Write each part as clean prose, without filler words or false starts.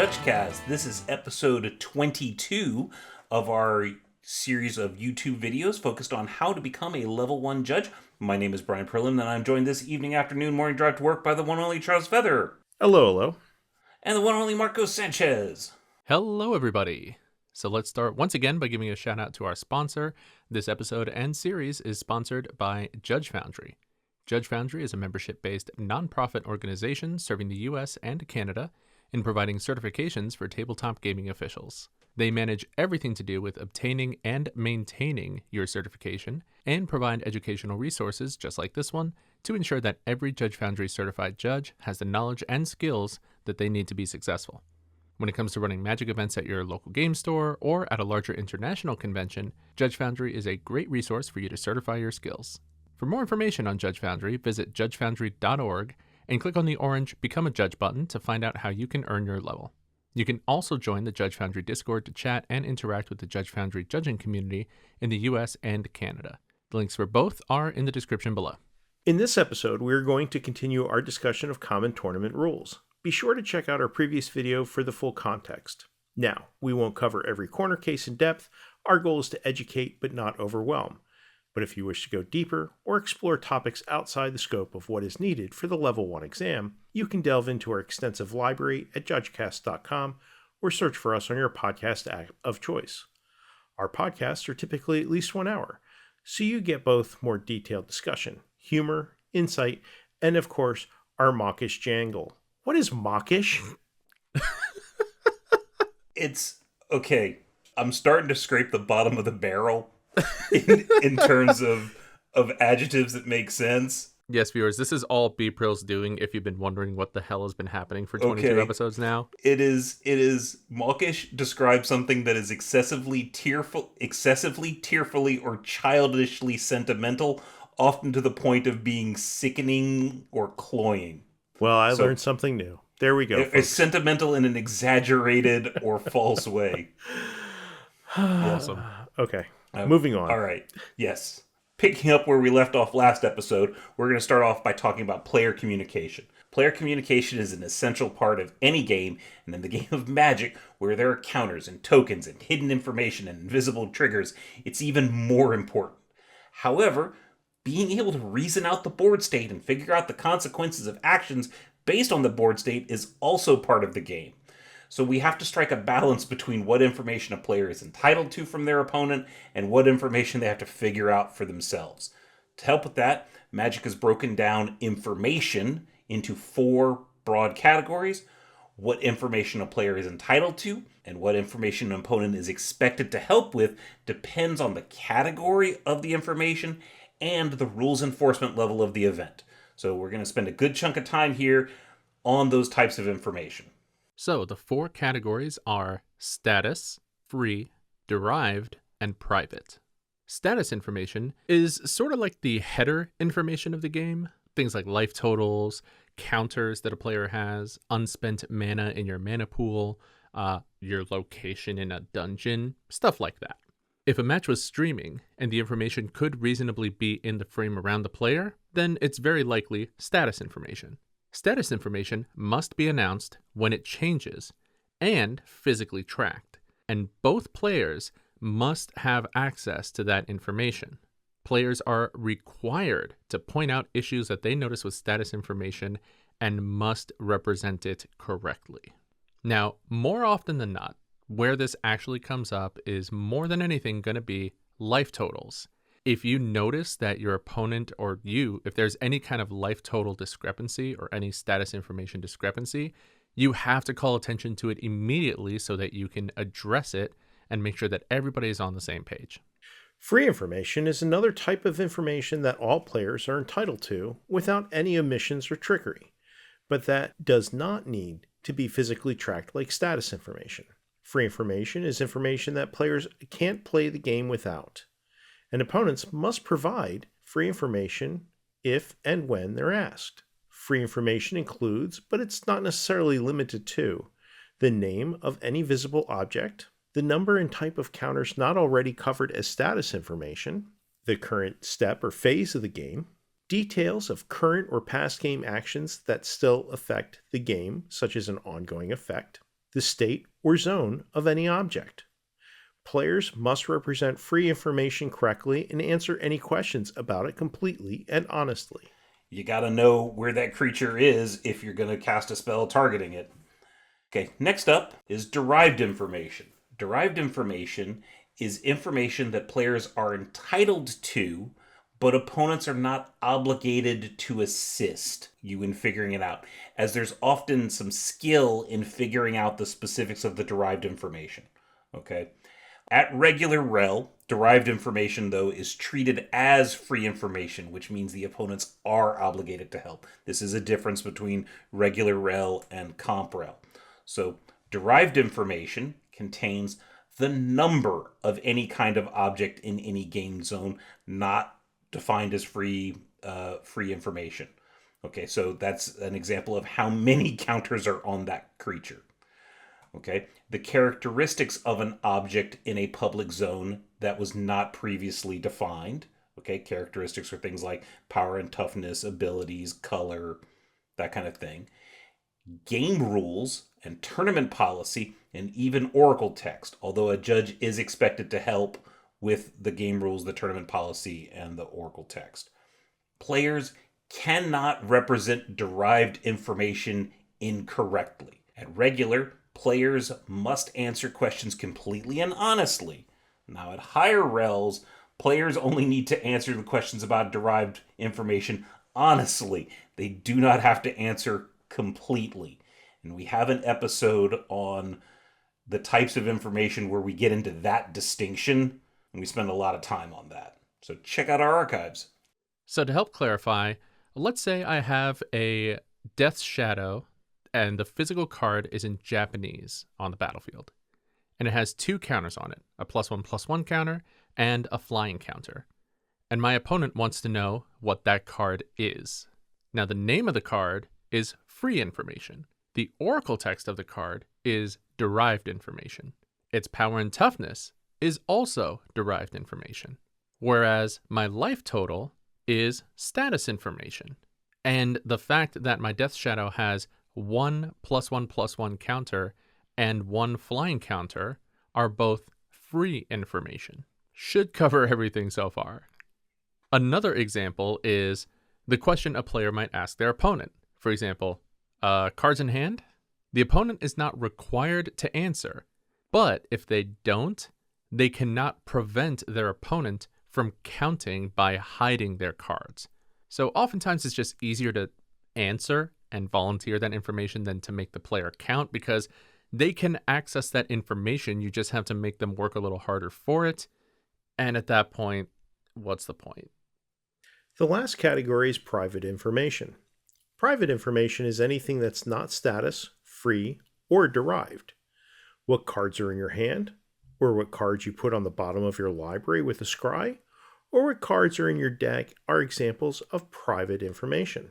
JudgeCast. This is episode 22 of our series of YouTube videos focused on how to become a level 1 judge. My name is Bryan, and I'm joined this evening, afternoon, morning drive to work by the one and only Charles Feather. Hello, hello. And the one and only Marco Sanchez. Hello, everybody. So let's start once again by giving a shout out to our sponsor. This episode and series is sponsored by Judge Foundry. Judge Foundry is a membership-based nonprofit organization serving the U.S. and Canada in providing certifications for tabletop gaming officials. They manage everything to do with obtaining and maintaining your certification and provide educational resources just like this one to ensure that every Judge Foundry certified judge has the knowledge and skills that they need to be successful. When it comes to running Magic events at your local game store or at a larger international convention, Judge Foundry is a great resource for you to certify your skills. For more information on Judge Foundry, visit judgefoundry.org and click on the orange Become a Judge button to find out how you can earn your level. You can also join the Judge Foundry Discord to chat and interact with the Judge Foundry judging community in the US and Canada. The links for both are in the description below. In this episode, we're going to continue our discussion of common tournament rules. Be sure to check out our previous video for the full context. Now, we won't cover every corner case in depth. Our goal is to educate but not overwhelm. But if you wish to go deeper or explore topics outside the scope of what is needed for the Level 1 exam, you can delve into our extensive library at JudgeCast.com or search for us on your podcast app of choice. Our podcasts are typically at least 1 hour, so you get both more detailed discussion, humor, insight, and of course, our mawkish jangle. What is mawkish? It's okay. I'm starting to scrape the bottom of the barrel in terms of adjectives that make sense. Yes, viewers, this is all B-Pril's doing if you've been wondering what the hell has been happening for 22 episodes now. It is mawkish describes something that is excessively tearfully or childishly sentimental, often to the point of being sickening or cloying. Well, I learned something new. There we go. It's sentimental in an exaggerated or false way. Awesome. Okay. Moving on. All right. Yes. Picking up where we left off last episode, we're going to start off by talking about player communication. Player communication is an essential part of any game, and in the game of Magic, where there are counters and tokens and hidden information and invisible triggers, it's even more important. However, being able to reason out the board state and figure out the consequences of actions based on the board state is also part of the game. So we have to strike a balance between what information a player is entitled to from their opponent and what information they have to figure out for themselves. To help with that, Magic has broken down information into 4 broad categories: what information a player is entitled to, and what information an opponent is expected to help with depends on the category of the information and the rules enforcement level of the event. So we're going to spend a good chunk of time here on those types of information. So the 4 categories are status, free, derived, and private. Status information is sort of like the header information of the game. Things like life totals, counters that a player has, unspent mana in your mana pool, your location in a dungeon, stuff like that. If a match was streaming and the information could reasonably be in the frame around the player, then it's very likely status information. Status information must be announced when it changes and physically tracked, and both players must have access to that information. Players are required to point out issues that they notice with status information and must represent it correctly. Now, more often than not, where this actually comes up is more than anything going to be life totals. If you notice that your opponent or you, if there's any kind of life total discrepancy or any status information discrepancy, you have to call attention to it immediately so that you can address it and make sure that everybody is on the same page. Free information is another type of information that all players are entitled to without any omissions or trickery, but that does not need to be physically tracked like status information. Free information is information that players can't play the game without, and opponents must provide free information if and when they're asked. Free information includes, but it's not necessarily limited to, the name of any visible object, the number and type of counters not already covered as status information, the current step or phase of the game, details of current or past game actions that still affect the game, such as an ongoing effect, the state or zone of any object. Players must represent free information correctly and answer any questions about it completely and honestly. You gotta know where that creature is if you're gonna cast a spell targeting it. Okay, next up is derived information. Derived information is information that players are entitled to, but opponents are not obligated to assist you in figuring it out, as there's often some skill in figuring out the specifics of the derived information. Okay? At regular rel, derived information, though, is treated as free information, which means the opponents are obligated to help. This is a difference between regular rel and comp rel. So, derived information contains the number of any kind of object in any game zone, not defined as free information. Okay, so that's an example of how many counters are on that creature. Okay, the characteristics of an object in a public zone that was not previously defined. Okay, characteristics are things like power and toughness, abilities, color, that kind of thing. Game rules and tournament policy, and even oracle text, although a judge is expected to help with the game rules, the tournament policy, and the oracle text. Players cannot represent derived information incorrectly. At regular, players must answer questions completely and honestly. Now, at higher rels, players only need to answer the questions about derived information honestly. They do not have to answer completely. And we have an episode on the types of information where we get into that distinction, and we spend a lot of time on that. So check out our archives. So to help clarify, let's say I have a Death's Shadow and the physical card is in Japanese on the battlefield. And it has 2 counters on it, a +1/+1 counter and a flying counter. And my opponent wants to know what that card is. Now the name of the card is free information. The oracle text of the card is derived information. Its power and toughness is also derived information. Whereas my life total is status information. And the fact that my Death Shadow has 1 +1/+1 counter and 1 flying counter are both free information. Should cover everything so far. Another example is the question a player might ask their opponent. For example, cards in hand? The opponent is not required to answer, but if they don't, they cannot prevent their opponent from counting by hiding their cards. So oftentimes it's just easier to answer and volunteer that information than to make the player count, because they can access that information. You just have to make them work a little harder for it. And at that point, what's the point? The last category is private information. Private information is anything that's not status, free, or derived. What cards are in your hand, or what cards you put on the bottom of your library with a scry, or what cards are in your deck are examples of private information.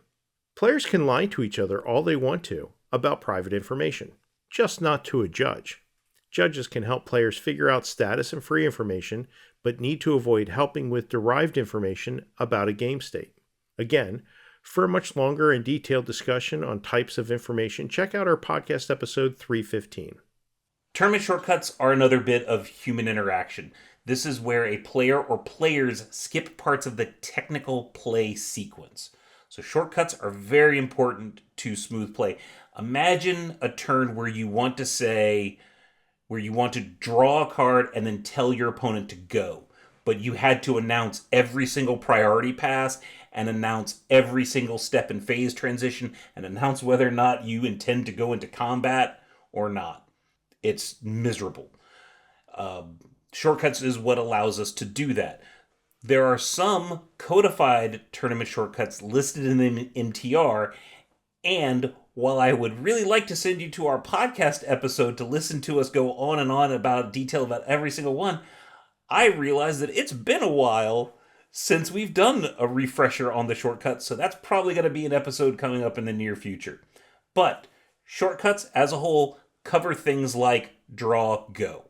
Players can lie to each other all they want to about private information, just not to a judge. Judges can help players figure out status and free information, but need to avoid helping with derived information about a game state. Again, for a much longer and detailed discussion on types of information, check out our podcast episode 315. Tournament shortcuts are another bit of human interaction. This is where a player or players skip parts of the technical play sequence. So shortcuts are very important to smooth play. Imagine a turn where you want to draw a card and then tell your opponent to go, but you had to announce every single priority pass and announce every single step and phase transition and announce whether or not you intend to go into combat or not. It's miserable. Shortcuts is what allows us to do that. There are some codified tournament shortcuts listed in the MTR, and while I would really like to send you to our podcast episode to listen to us go on and on about detail about every single one, I realize that it's been a while since we've done a refresher on the shortcuts, so that's probably going to be an episode coming up in the near future. But shortcuts as a whole cover things like draw, go.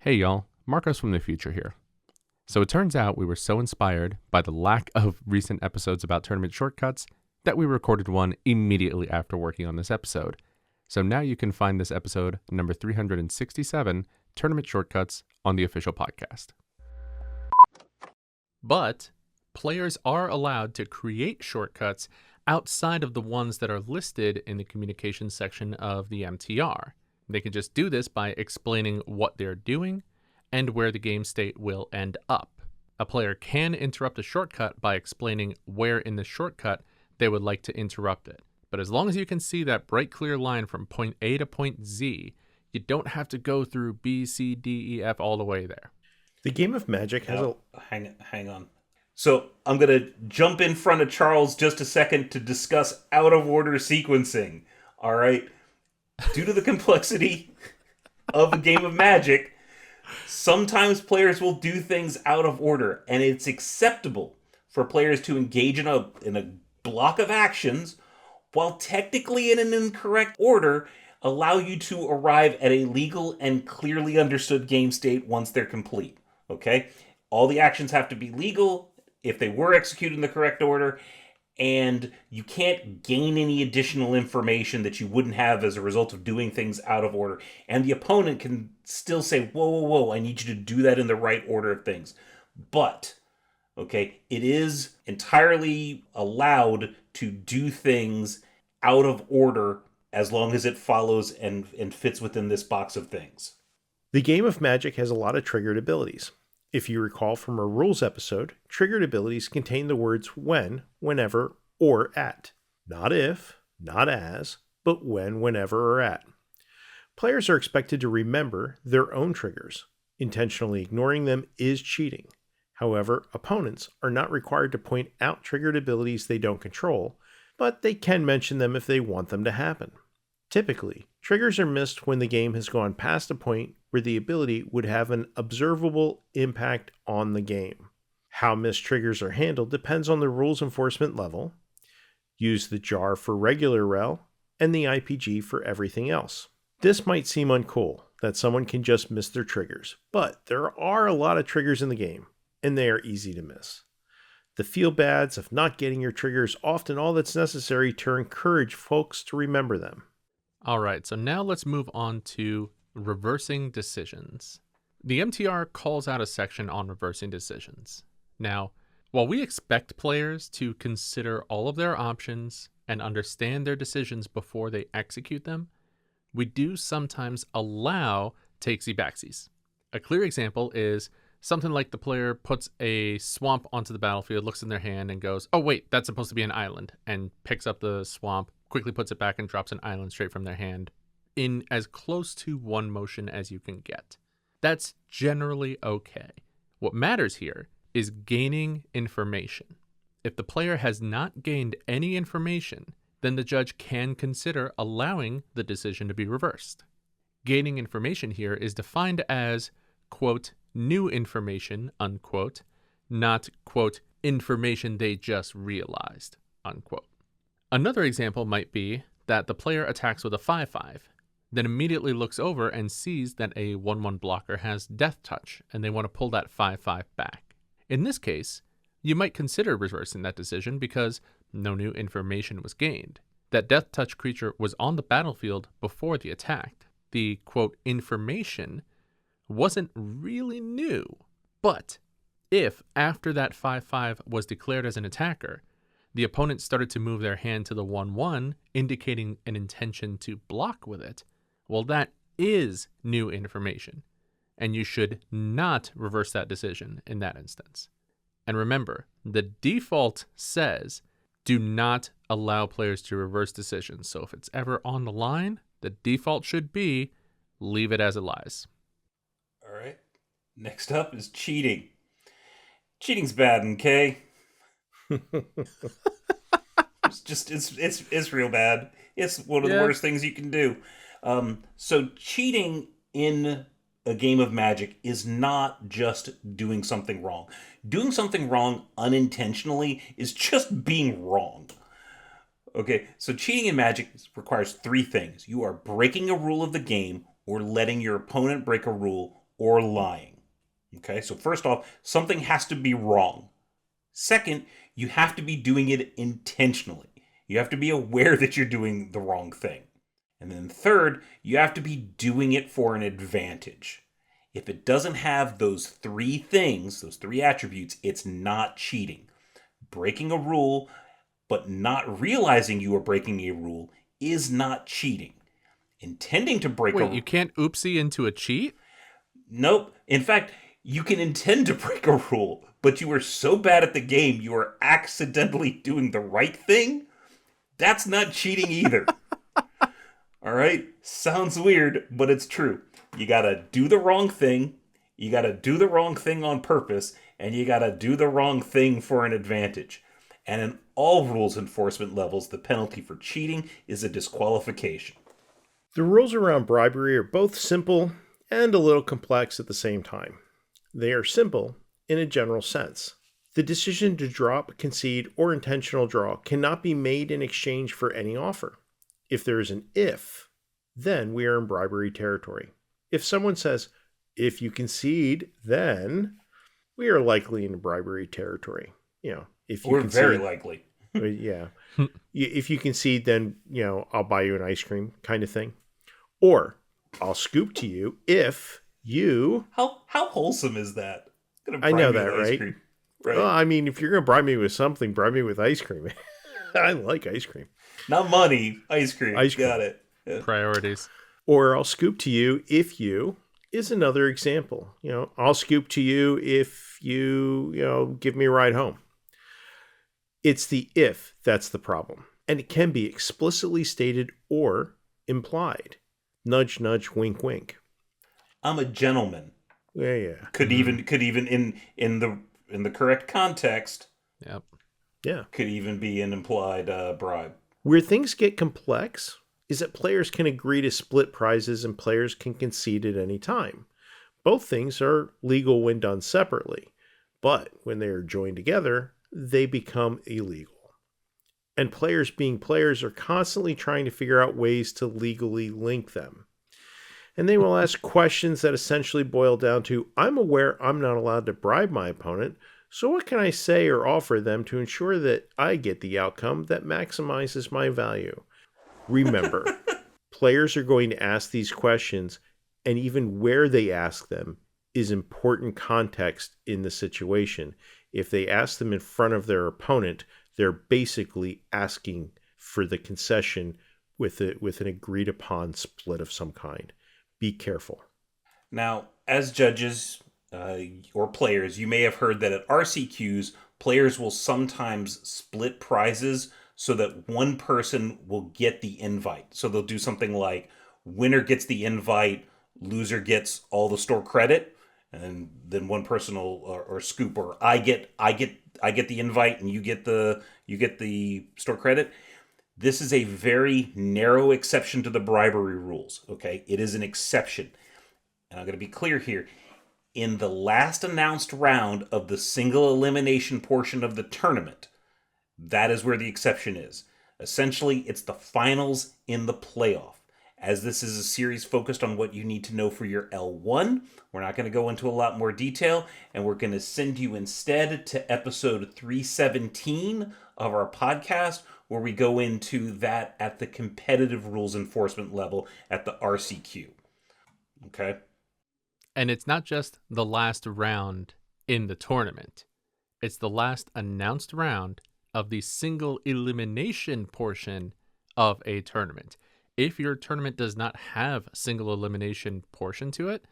Hey y'all, Marcos from the future here. So it turns out we were so inspired by the lack of recent episodes about tournament shortcuts that we recorded one immediately after working on this episode. So now you can find this episode, number 367, Tournament Shortcuts, on the official podcast. But players are allowed to create shortcuts outside of the ones that are listed in the communications section of the MTR. They can just do this by explaining what they're doing and where the game state will end up. A player can interrupt a shortcut by explaining where in the shortcut they would like to interrupt it. But as long as you can see that bright clear line from point A to point Z, you don't have to go through B, C, D, E, F all the way there. The game of Magic has Hang on. So I'm going to jump in front of Charles just a second to discuss out-of-order sequencing. All right? Due to the complexity of a game of Magic, sometimes players will do things out of order, and it's acceptable for players to engage in a block of actions while technically in an incorrect order, allow you to arrive at a legal and clearly understood game state once they're complete. Okay? All the actions have to be legal if they were executed in the correct order, and you can't gain any additional information that you wouldn't have as a result of doing things out of order. And the opponent can still say, whoa, I need you to do that in the right order of things. But, okay, it is entirely allowed to do things out of order as long as it follows and fits within this box of things. The game of Magic has a lot of triggered abilities. If you recall from our rules episode, triggered abilities contain the words when, whenever, or at. Not if, not as, but when, whenever, or at. Players are expected to remember their own triggers. Intentionally ignoring them is cheating. However, opponents are not required to point out triggered abilities they don't control, but they can mention them if they want them to happen. Typically, triggers are missed when the game has gone past a point where the ability would have an observable impact on the game. How missed triggers are handled depends on the rules enforcement level. Use the jar for regular rel, and the IPG for everything else. This might seem uncool, that someone can just miss their triggers, but there are a lot of triggers in the game, and they are easy to miss. The feel-bads of not getting your triggers often all that's necessary to encourage folks to remember them. All right, so now let's move on to reversing decisions. The MTR calls out a section on reversing decisions. Now, while we expect players to consider all of their options and understand their decisions before they execute them, we do sometimes allow takesy-backsies. A clear example is something like the player puts a swamp onto the battlefield, looks in their hand, and goes, oh wait, that's supposed to be an island, and picks up the swamp, quickly puts it back, and drops an island straight from their hand in as close to one motion as you can get. That's generally okay. What matters here is gaining information. If the player has not gained any information, then the judge can consider allowing the decision to be reversed. Gaining information here is defined as, quote, new information, unquote, not, quote, information they just realized, unquote. Another example might be that the player attacks with a 5-5, then immediately looks over and sees that a 1-1 blocker has Death Touch, and they want to pull that 5-5 back. In this case, you might consider reversing that decision because no new information was gained. That Death Touch creature was on the battlefield before the attack. The, quote, information wasn't really new. But if, after that 5-5 was declared as an attacker, the opponent started to move their hand to the 1-1, indicating an intention to block with it, well, that is new information, and you should not reverse that decision in that instance. And remember, the default says do not allow players to reverse decisions. So if it's ever on the line, the default should be leave it as it lies. All right. Next up is cheating. Cheating's bad, okay? It's real bad. It's one of the worst things you can do. So cheating in a game of Magic is not just doing something wrong. Doing something wrong unintentionally is just being wrong. Okay, so cheating in Magic requires three things. You are breaking a rule of the game, or letting your opponent break a rule, or lying. Okay, so first off, something has to be wrong. Second, you have to be doing it intentionally. You have to be aware that you're doing the wrong thing. And then third, you have to be doing it for an advantage. If it doesn't have those three things, those three attributes, it's not cheating. Breaking a rule, but not realizing you are breaking a rule, is not cheating. Intending to break Wait, you can't oopsie into a cheat? Nope. In fact, you can intend to break a rule, but you are so bad at the game you are accidentally doing the right thing. That's not cheating either. All right? Sounds weird, but it's true. You gotta do the wrong thing, you gotta do the wrong thing on purpose, and you gotta do the wrong thing for an advantage. And in all rules enforcement levels, the penalty for cheating is a disqualification. The rules around bribery are both simple and a little complex at the same time. They are simple in a general sense. The decision to drop, concede, or intentional draw cannot be made in exchange for any offer. If there is an if, then we are in bribery territory. If someone says, if you concede, then we are likely in bribery territory. If you We're concede, very likely. yeah. If you concede, then, I'll buy you an ice cream kind of thing. Or I'll scoop to you if you... How wholesome is that? I know that, right? Right? Well, I mean, if you're going to bribe me with something, bribe me with ice cream. I like ice cream. Not money, ice cream. Ice cream. Got it. Yeah. Priorities. Or I'll scoop to you if you is another example. I'll scoop to you if you, give me a ride home. It's the if that's the problem. And it can be explicitly stated or implied. Nudge, nudge, wink, wink. I'm a gentleman. Yeah. Could even in the correct context. Yep. Yeah. Could even be an implied bribe. Where things get complex is that players can agree to split prizes and players can concede at any time. Both things are legal when done separately, but when they are joined together, they become illegal. And players being players are constantly trying to figure out ways to legally link them. And they will ask questions that essentially boil down to, I'm aware I'm not allowed to bribe my opponent, so what can I say or offer them to ensure that I get the outcome that maximizes my value? Remember, players are going to ask these questions, and even where they ask them is important context in the situation. If they ask them in front of their opponent, they're basically asking for the concession with an agreed upon split of some kind. Be careful. Now, as judges or players, you may have heard that at RCQs, players will sometimes split prizes so that one person will get the invite. So they'll do something like winner gets the invite, loser gets all the store credit, and then one person will or scoop, or I get the invite and you get the store credit. This is a very narrow exception to the bribery rules, okay? It is an exception. And I'm going to be clear here. In the last announced round of the single elimination portion of the tournament, that is where the exception is. Essentially, it's the finals in the playoff. As this is a series focused on what you need to know for your L1, we're not going to go into a lot more detail, and we're going to send you instead to episode 317 of our podcast, where we go into that at the competitive rules enforcement level at the RCQ. Okay? And it's not just the last round in the tournament. It's the last announced round of the single elimination portion of a tournament. If your tournament does not have a single elimination portion to it,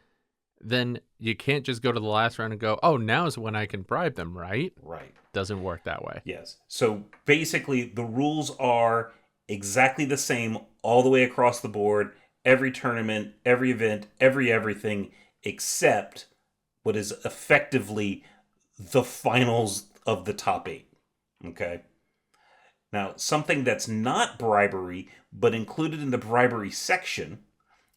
then you can't just go to the last round and go, oh, now's when I can bribe them, right? Right. Doesn't work that way. Yes. So basically, the rules are exactly the same all the way across the board, every tournament, every event, everything, except what is effectively the finals of the top 8. Okay? Now, something that's not bribery, but included in the bribery section,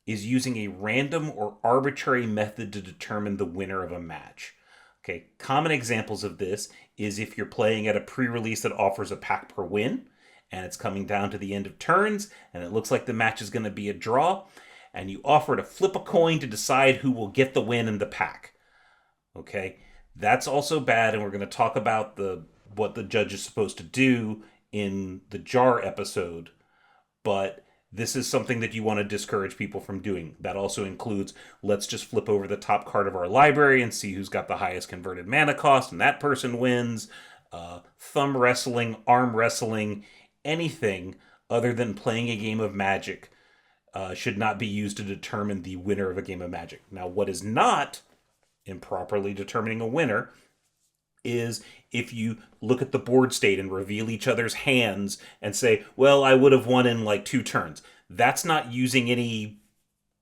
is using a random or arbitrary method to determine the winner of a match. Okay, common examples of this is if you're playing at a pre-release that offers a pack per win, and it's coming down to the end of turns, and it looks like the match is going to be a draw, and you offer to flip a coin to decide who will get the win in the pack. Okay, that's also bad, and we're going to talk about what the judge is supposed to do in the jar episode, but this is something that you want to discourage people from doing. That also includes, let's just flip over the top card of our library and see who's got the highest converted mana cost, and that person wins. Thumb wrestling, arm wrestling, anything other than playing a game of Magic should not be used to determine the winner of a game of Magic. Now, what is not improperly determining a winner is if you look at the board state and reveal each other's hands and say, well, I would have won in like 2 turns. That's not using any,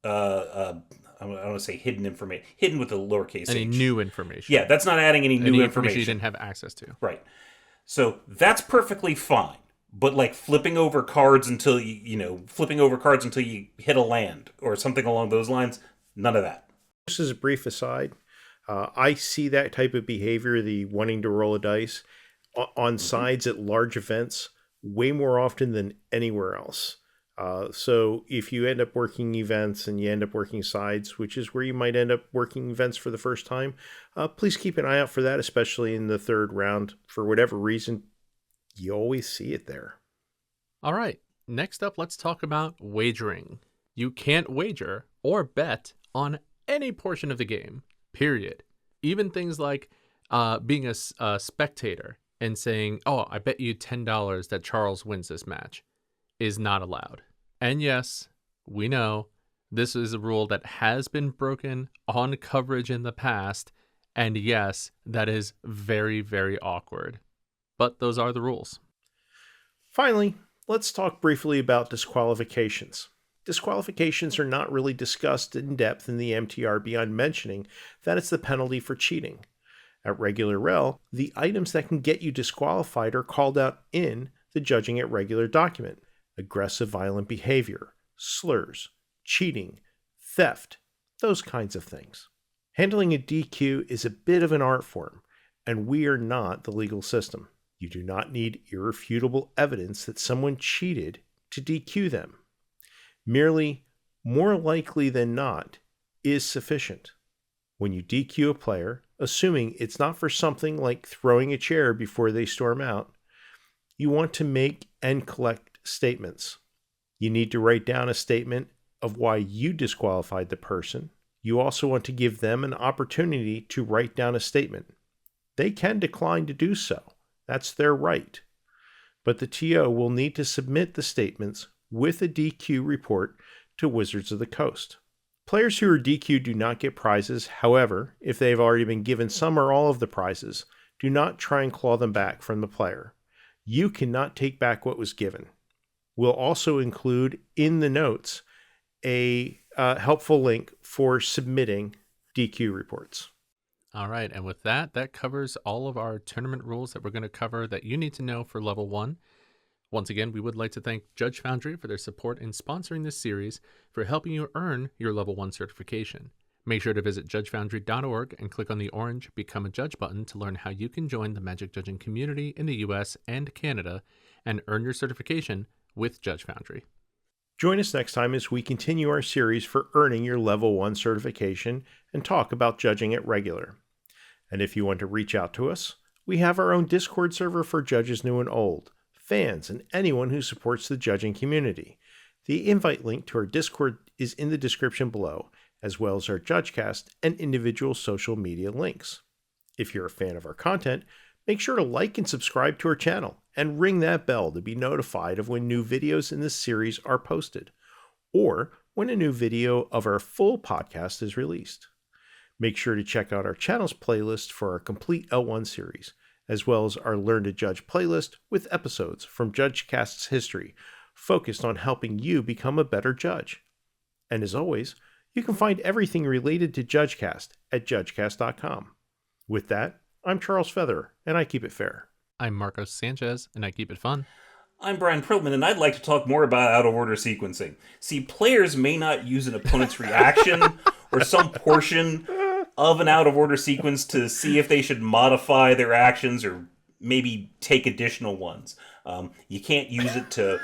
I don't want to say hidden information, hidden with a lowercase Any h. new information. Yeah, that's not adding any new information you didn't have access to. Right. So that's perfectly fine. But like flipping over cards until flipping over cards until you hit a land or something along those lines, none of that. Just as a brief aside, I see that type of behavior, the wanting to roll a dice, on sides at large events way more often than anywhere else. So if you end up working events and you end up working sides, which is where you might end up working events for the first time, please keep an eye out for that, especially in the third round. For whatever reason, you always see it there. All right. Next up, let's talk about wagering. You can't wager or bet on any portion of the game, period. Even things like being a spectator and saying, oh, I bet you $10 that Charles wins this match is not allowed. And yes, we know this is a rule that has been broken on coverage in the past. And yes, that is very, very awkward. But those are the rules. Finally, let's talk briefly about disqualifications. Disqualifications are not really discussed in depth in the MTR beyond mentioning that it's the penalty for cheating. At regular rel, the items that can get you disqualified are called out in the Judging at Regular document. Aggressive violent behavior, slurs, cheating, theft, those kinds of things. Handling a DQ is a bit of an art form, and we are not the legal system. You do not need irrefutable evidence that someone cheated to DQ them. Merely, more likely than not, is sufficient. When you DQ a player, assuming it's not for something like throwing a chair before they storm out, you want to make and collect statements. You need to write down a statement of why you disqualified the person. You also want to give them an opportunity to write down a statement. They can decline to do so. That's their right. But the TO will need to submit the statements with a DQ report to Wizards of the Coast. Players who are DQ'd do not get prizes. However, if they have already been given some or all of the prizes, do not try and claw them back from the player. You cannot take back what was given. We'll also include in the notes a helpful link for submitting DQ reports. All right, and with that, that covers all of our tournament rules that we're going to cover that you need to know for level 1. Once again, we would like to thank Judge Foundry for their support in sponsoring this series for helping you earn your level 1 certification. Make sure to visit judgefoundry.org and click on the orange Become a Judge button to learn how you can join the Magic judging community in the US and Canada and earn your certification with Judge Foundry. Join us next time as we continue our series for earning your level 1 certification and talk about judging at regular. And if you want to reach out to us, we have our own Discord server for judges new and old, fans, and anyone who supports the judging community. The invite link to our Discord is in the description below, as well as our JudgeCast and individual social media links. If you're a fan of our content, make sure to like and subscribe to our channel and ring that bell to be notified of when new videos in this series are posted, or when a new video of our full podcast is released. Make sure to check out our channel's playlist for our complete L1 series, as well as our Learn to Judge playlist with episodes from JudgeCast's history, focused on helping you become a better judge. And as always, you can find everything related to JudgeCast at judgecast.com. With that, I'm Charles Feather, and I keep it fair. I'm Marcos Sanchez, and I keep it fun. I'm Bryan Perlman, and I'd like to talk more about out-of-order sequencing. See, players may not use an opponent's reaction or some portion of an out-of-order sequence to see if they should modify their actions or maybe take additional ones. You can't use it to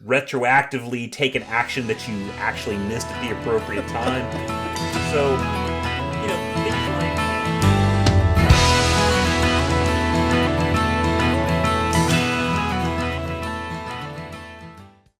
retroactively take an action that you actually missed at the appropriate time. So